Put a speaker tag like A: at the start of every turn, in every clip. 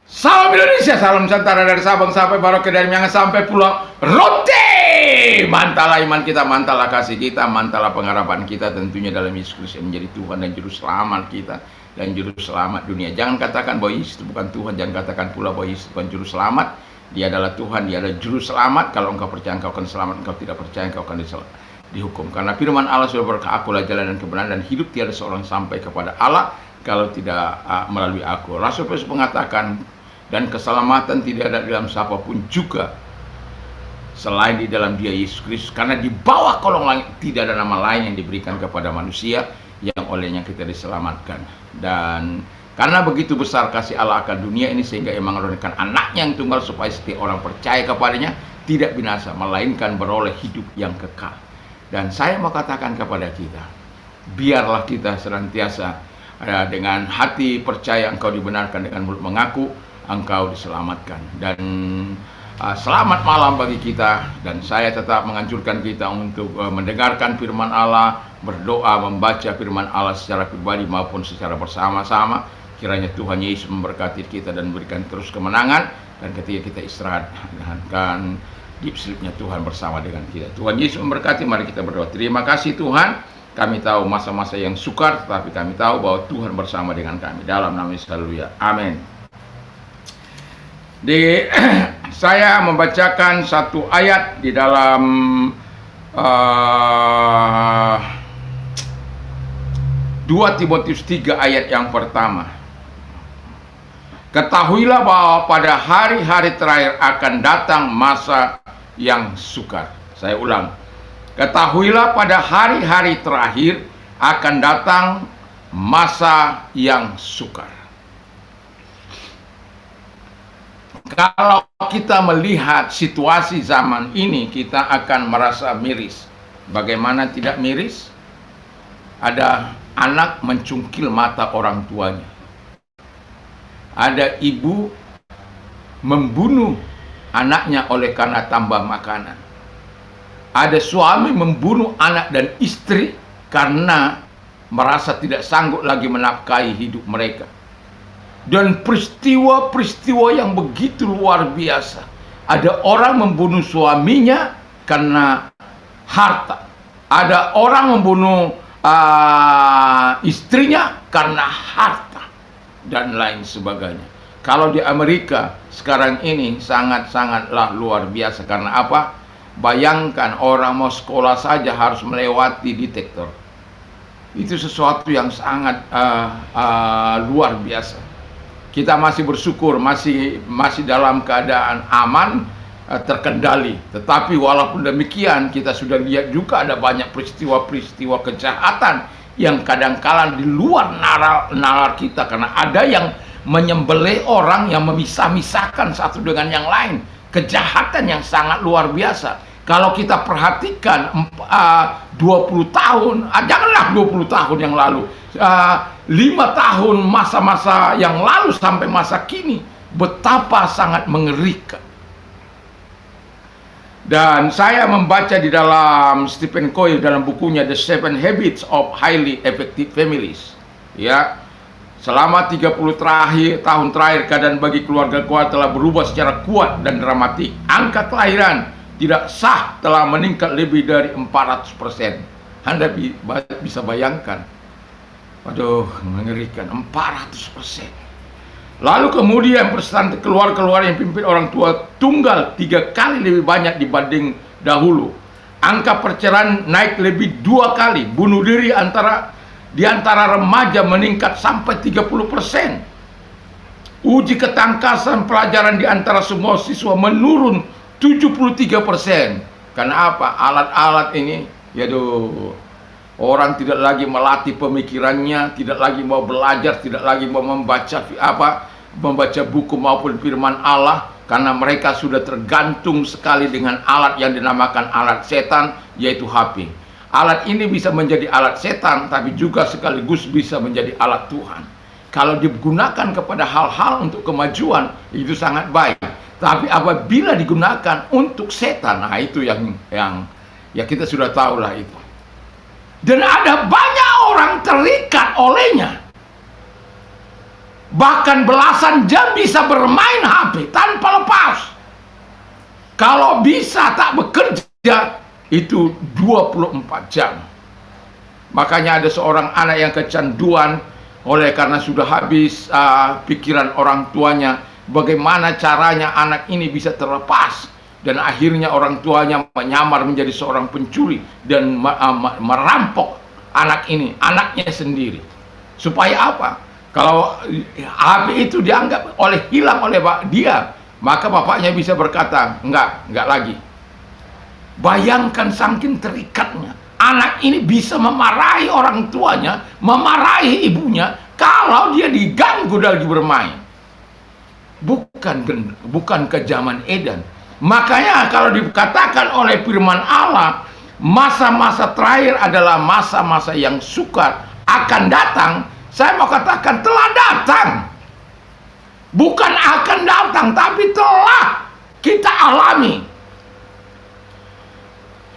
A: Salam Indonesia, salam Nusantara dari Sabang sampai Merauke, dari Miangas sampai Pulau Rote. Mantalah iman kita, mantalah kasih kita, mantalah pengharapan kita tentunya dalam Yesus Kristus yang menjadi Tuhan dan Juru Selamat kita dan Juru Selamat dunia. Jangan katakan bahwa Yesus itu bukan Tuhan, jangan katakan pula bahwa Yesus bukan Juru Selamat. Dia adalah Tuhan, dia adalah Juru Selamat. Kalau engkau percaya engkau akan selamat, engkau tidak percaya engkau akan dihukum. Karena firman Allah sudah berkata, akulah jalan dan kebenaran dan hidup, tiada seorang sampai kepada Allah kalau tidak melalui aku. Rasul Paulus mengatakan, dan keselamatan tidak ada dalam siapapun juga selain di dalam Dia Yesus Kristus, karena di bawah kolong langit tidak ada nama lain yang diberikan kepada manusia yang olehnya kita diselamatkan. Dan karena begitu besar kasih Allah akan dunia ini, sehingga Ia mengaruniakan anaknya yang tunggal supaya setiap orang percaya kepadanya tidak binasa, melainkan beroleh hidup yang kekal. Dan saya mau katakan kepada kita, biarlah kita senantiasa dengan hati percaya engkau dibenarkan, dengan mulut mengaku engkau diselamatkan. Dan selamat malam bagi kita. Dan saya tetap menganjurkan kita untuk mendengarkan firman Allah, berdoa, membaca firman Allah secara pribadi maupun secara bersama-sama. Kiranya Tuhan Yesus memberkati kita dan berikan terus kemenangan. Dan ketika kita istirahat, dan deep sleep-nya Tuhan bersama dengan kita. Tuhan Yesus memberkati. Mari kita berdoa. Terima kasih Tuhan, kami tahu masa-masa yang sukar, tetapi kami tahu bahwa Tuhan bersama dengan kami. Dalam nama Yesus, haleluya, amin. Saya membacakan satu ayat di dalam 2 Timotius 3 ayat yang pertama. Ketahuilah bahwa pada hari-hari terakhir akan datang masa yang sukar. Saya ulang. Ketahuilah pada hari-hari terakhir akan datang masa yang sukar. Kalau kita melihat situasi zaman ini, kita akan merasa miris. Bagaimana tidak miris? Ada anak mencungkil mata orang tuanya. Ada ibu membunuh anaknya oleh karena tambah makanan. Ada suami membunuh anak dan istri karena merasa tidak sanggup lagi menafkahi hidup mereka. Dan peristiwa-peristiwa yang begitu luar biasa. Ada orang membunuh suaminya karena harta. Ada orang membunuh istrinya karena harta, dan lain sebagainya. Kalau di Amerika sekarang ini sangat-sangatlah luar biasa. Karena apa? Bayangkan orang mau sekolah saja harus melewati detektor. Itu sesuatu yang sangat luar biasa. Kita masih bersyukur, masih dalam keadaan aman, terkendali. Tetapi walaupun demikian, kita sudah lihat juga ada banyak peristiwa-peristiwa kejahatan yang kadang-kala di luar nalar kita. Karena ada yang menyembelih orang, yang memisah-misahkan satu dengan yang lain. Kejahatan yang sangat luar biasa. Kalau kita perhatikan 20 tahun, janganlah 20 tahun yang lalu, 5 tahun masa-masa yang lalu sampai masa kini, betapa sangat mengerikan. Dan saya membaca di dalam Stephen Covey dalam bukunya The 7 Habits of Highly Effective Families. Ya, selama 30 tahun terakhir, keadaan bagi keluarga telah berubah secara kuat dan dramatik. Angka kelahiran tidak sah telah meningkat lebih dari 400%. Anda bisa bayangkan. Waduh, mengerikan, 400%. Lalu kemudian persentase keluar yang pimpin orang tua tunggal 3 kali lebih banyak dibanding dahulu. Angka perceraian naik lebih 2 kali. Bunuh diri di antara remaja meningkat sampai 30%. Uji ketangkasan pelajaran di antara semua siswa menurun 73%. Karena apa? Alat-alat ini, orang tidak lagi melatih pemikirannya, tidak lagi mau belajar, tidak lagi mau membaca buku maupun firman Allah, karena mereka sudah tergantung sekali dengan alat yang dinamakan alat setan, yaitu HP. Alat ini bisa menjadi alat setan, tapi juga sekaligus bisa menjadi alat Tuhan. Kalau digunakan kepada hal-hal untuk kemajuan, itu sangat baik. Tapi apabila digunakan untuk setan, nah itu yang ya kita sudah tahulah itu. Dan ada banyak orang terikat olehnya. bahkan belasan jam bisa bermain HP tanpa lepas. Kalau bisa tak bekerja, itu 24 jam. Makanya ada seorang anak yang kecanduan oleh karena sudah habis pikiran orang tuanya, bagaimana caranya anak ini bisa terlepas. Dan akhirnya orang tuanya menyamar menjadi seorang pencuri dan merampok anak ini, anaknya sendiri. Supaya apa? Kalau HP itu dianggap hilang oleh dia, maka bapaknya bisa berkata, enggak lagi. Bayangkan saking terikatnya. Anak ini bisa memarahi orang tuanya, memarahi ibunya, kalau dia diganggu lagi bermain. Bukan kejaman Eden. Makanya kalau dikatakan oleh firman Allah, masa-masa terakhir adalah masa-masa yang sukar akan datang. Saya mau katakan telah datang. Bukan akan datang, tapi telah kita alami.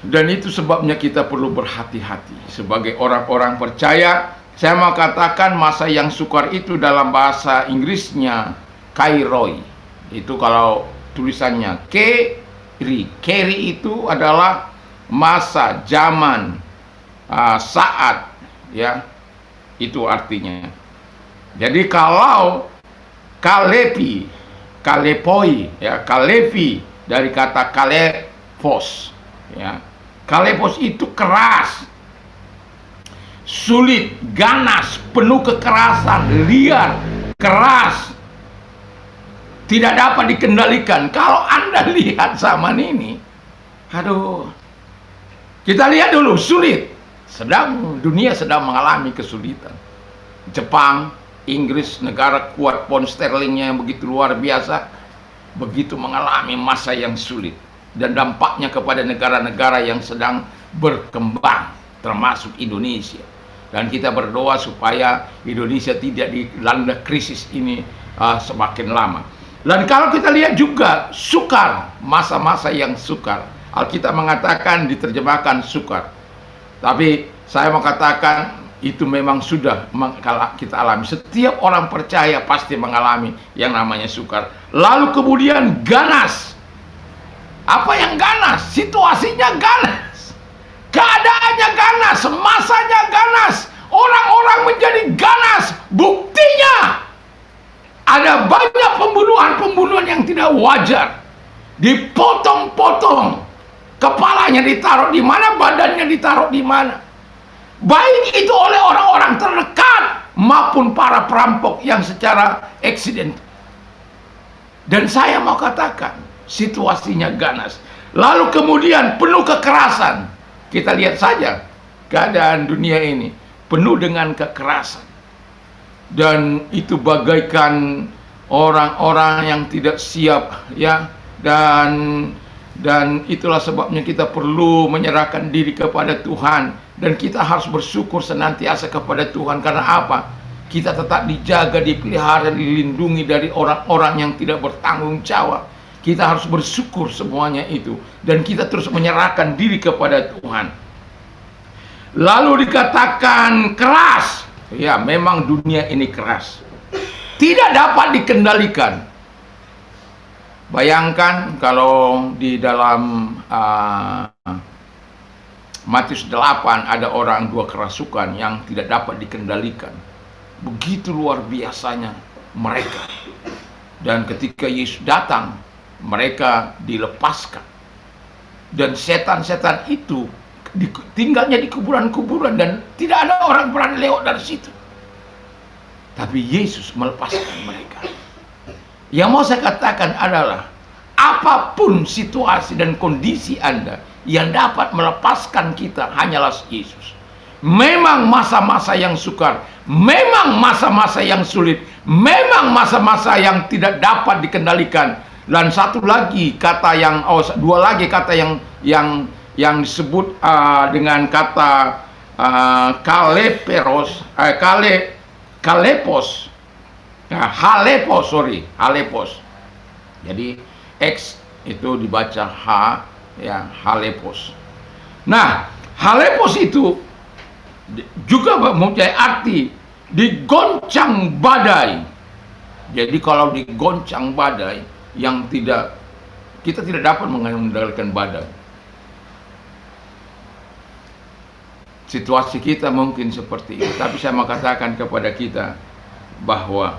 A: Dan itu sebabnya kita perlu berhati-hati. Sebagai orang-orang percaya, saya mau katakan masa yang sukar itu dalam bahasa Inggrisnya kairoi. Itu kalau tulisannya keri itu adalah masa, zaman, saat, ya. Itu artinya. Jadi kalau kalepoi, ya, kalepi dari kata kalepos, ya. Kalepos itu keras, sulit, ganas, penuh kekerasan, liar, keras, tidak dapat dikendalikan. Kalau Anda lihat zaman ini, aduh, kita lihat dulu, sulit. Dunia sedang mengalami kesulitan. Jepang, Inggris, negara kuat, pound sterlingnya yang begitu luar biasa, begitu mengalami masa yang sulit. Dan dampaknya kepada negara-negara yang sedang berkembang, termasuk Indonesia. Dan kita berdoa supaya Indonesia tidak dilanda krisis ini semakin lama. Dan kalau kita lihat juga sukar, masa-masa yang sukar. Alkitab mengatakan, diterjemahkan sukar. Tapi saya mau katakan itu memang sudah kita alami. Setiap orang percaya pasti mengalami yang namanya sukar. Lalu kemudian ganas. Apa yang ganas? Situasinya ganas, keadaannya ganas, masanya ganas, orang-orang menjadi ganas. Buktinya ada banyak pembunuhan yang tidak wajar, dipotong-potong, kepalanya ditaruh di mana, badannya ditaruh di mana, baik itu oleh orang-orang terdekat maupun para perampok yang secara accident. Dan saya mau katakan situasinya ganas. Lalu kemudian penuh kekerasan. Kita lihat saja keadaan dunia ini penuh dengan kekerasan. Dan itu bagaikan orang-orang yang tidak siap, ya. Dan itulah sebabnya kita perlu menyerahkan diri kepada Tuhan. Dan kita harus bersyukur senantiasa kepada Tuhan. Karena apa? Kita tetap dijaga, dipelihara, dilindungi dari orang-orang yang tidak bertanggung jawab. Kita harus bersyukur semuanya itu. Dan kita terus menyerahkan diri kepada Tuhan. Lalu dikatakan keras. Ya, memang dunia ini keras. Tidak dapat dikendalikan. Bayangkan kalau di dalam Matius 8 ada orang dua kerasukan yang tidak dapat dikendalikan. Begitu luar biasanya mereka. Dan ketika Yesus datang, mereka dilepaskan. Dan setan-setan itu tinggalnya di kuburan-kuburan dan tidak ada orang berani lewat dari situ. Tapi Yesus melepaskan mereka. Yang mau saya katakan adalah, apapun situasi dan kondisi Anda, yang dapat melepaskan kita hanyalah Yesus. Memang masa-masa yang sukar, memang masa-masa yang sulit, memang masa-masa yang tidak dapat dikendalikan. Dan satu lagi kata yang dua lagi kata yang disebut dengan kata halepos. Jadi X itu dibaca H, ya, halepos. Nah, halepos itu juga mempunyai arti digoncang badai. Jadi kalau digoncang badai, kita tidak dapat mengendalikan badai. Situasi kita mungkin seperti itu, tapi saya mau katakan kepada kita bahwa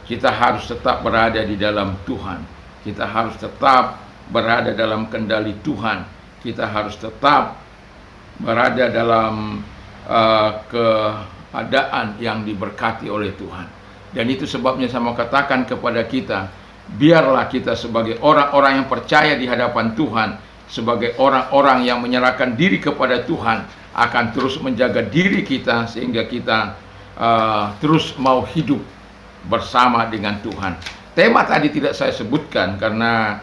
A: kita harus tetap berada di dalam Tuhan. Kita harus tetap berada dalam kendali Tuhan. Kita harus tetap berada dalam keadaan yang diberkati oleh Tuhan. Dan itu sebabnya saya mau katakan kepada kita, biarlah kita sebagai orang-orang yang percaya di hadapan Tuhan, sebagai orang-orang yang menyerahkan diri kepada Tuhan, akan terus menjaga diri kita sehingga kita terus mau hidup bersama dengan Tuhan. Tema tadi tidak saya sebutkan karena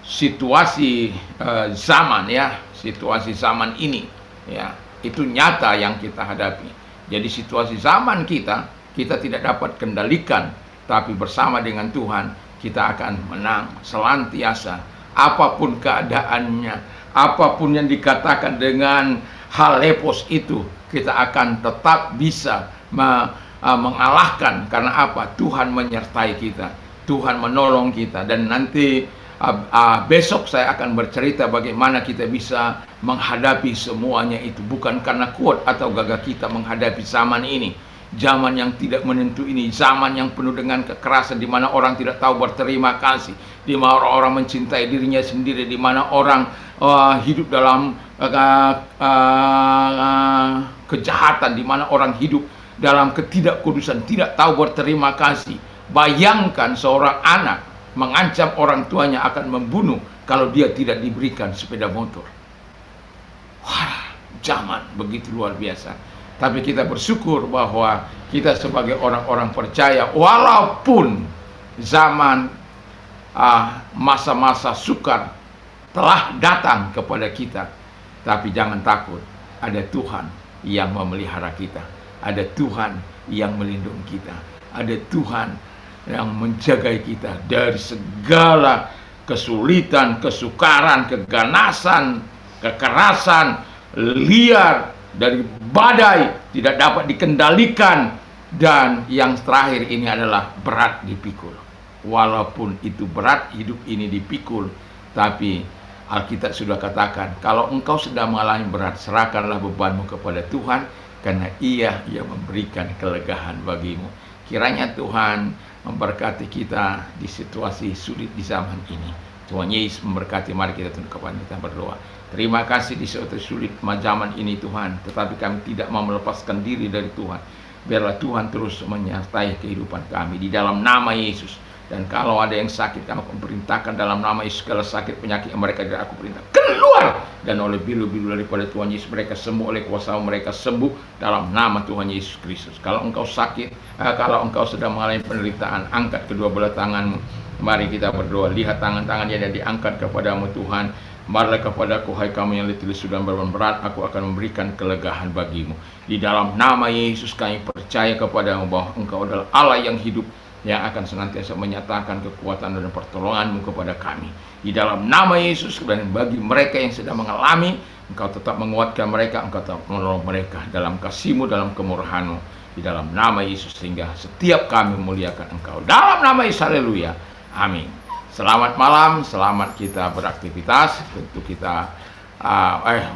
A: situasi zaman situasi zaman ini itu nyata yang kita hadapi. Jadi situasi zaman kita tidak dapat kendalikan, tapi bersama dengan Tuhan kita akan menang senantiasa. Apapun keadaannya, apapun yang dikatakan dengan hal lepos itu, kita akan tetap bisa mengalahkan. Karena apa? Tuhan menyertai kita, Tuhan menolong kita. Dan nanti besok saya akan bercerita bagaimana kita bisa menghadapi semuanya itu. Bukan karena kuat atau gagah kita menghadapi zaman ini, zaman yang tidak menentu ini, zaman yang penuh dengan kekerasan, di mana orang tidak tahu berterima kasih, di mana orang mencintai dirinya sendiri, di mana orang hidup dalam kejahatan, di mana orang hidup dalam ketidakkudusan, tidak tahu berterima kasih. Bayangkan seorang anak mengancam orang tuanya akan membunuh kalau dia tidak diberikan sepeda motor. Wah, zaman begitu luar biasa. Tapi kita bersyukur bahwa kita sebagai orang-orang percaya, walaupun zaman masa-masa sukar telah datang kepada kita, tapi jangan takut, ada Tuhan yang memelihara kita, ada Tuhan yang melindungi kita, ada Tuhan yang menjaga kita dari segala kesulitan, kesukaran, keganasan, kekerasan, liar, dari badai tidak dapat dikendalikan. Dan yang terakhir ini adalah berat dipikul. Walaupun itu berat, hidup ini dipikul, tapi Alkitab sudah katakan, kalau engkau sedang mengalami berat, serahkanlah bebanmu kepada Tuhan, karena Ia yang memberikan kelegaan bagimu. Kiranya Tuhan memberkati kita di situasi sulit di zaman ini. Tuhan Yesus memberkati. Mari kita tunduk kepala kita berdoa. Terima kasih di situasi sulit zaman ini Tuhan, tetapi kami tidak mau melepaskan diri dari Tuhan. Biarlah Tuhan terus menyertai kehidupan kami di dalam nama Yesus. Dan kalau ada yang sakit, kami perintahkan dalam nama Yesus, segala sakit penyakit yang mereka tidak aku perintah keluar, dan oleh bilu-bilu daripada Tuhan Yesus mereka sembuh, oleh kuasa mereka sembuh dalam nama Tuhan Yesus Kristus. Kalau engkau sakit, kalau engkau sedang mengalami penderitaan, angkat kedua belah tanganmu. Mari kita berdoa. Lihat tangan-tangannya yang diangkat kepadamu Tuhan. Marilah kepadaku, hai kamu yang letih lesu dan beban berat, aku akan memberikan kelegaan bagimu. Di dalam nama Yesus kami percaya kepadamu bahwa engkau adalah Allah yang hidup, yang akan senantiasa menyatakan kekuatan dan pertolonganmu kepada kami. Di dalam nama Yesus, dan bagi mereka yang sedang mengalami, engkau tetap menguatkan mereka, engkau tetap menolong mereka dalam kasih-Mu, dalam kemurahan-Mu. Di dalam nama Yesus, sehingga setiap kami memuliakan engkau. Dalam nama Yesus, haleluya. Amin. Selamat malam, selamat kita beraktivitas. Tentu kita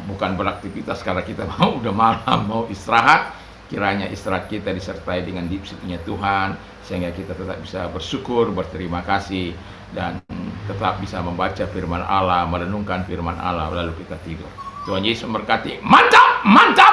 A: bukan beraktivitas karena kita udah malam, mau istirahat. Kiranya istirahat kita disertai dengan dipsitnya Tuhan, sehingga kita tetap bisa bersyukur, berterima kasih, dan tetap bisa membaca firman Allah, merenungkan firman Allah, lalu kita tidur. Tuhan Yesus memberkati. Mantap, mantap.